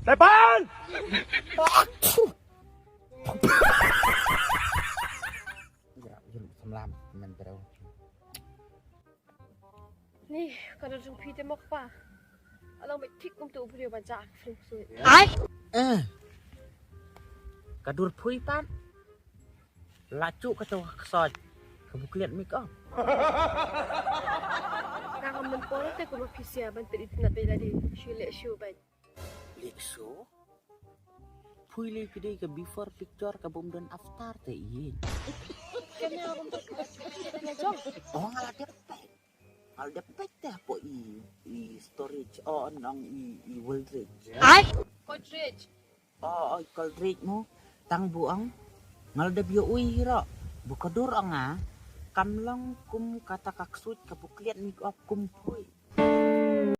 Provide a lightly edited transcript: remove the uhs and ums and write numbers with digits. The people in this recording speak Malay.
Depan! Ya, yun semlam men pero. Ni, kalau jung pi te mok pa. Alang bai tik kum tu video baca film suit. Kadur phui pan. Lacu kata kesoj. Kebukliat mik oh. Kang men poro te ko mapisia ban te itna te ladi. Shule shu bai. Lek so. Phui le kede ke before picture ke bom dan after te iye. Kanya kum te ko na jong. Oh ngalah depek. Al depek teh po i storage oh nang i voltage. Kodrich. Oh coldrage mo tang buang ngal da bio ui hira. Bukadur anga kamlang kum kata kaksut kabukliat mik op kum phui.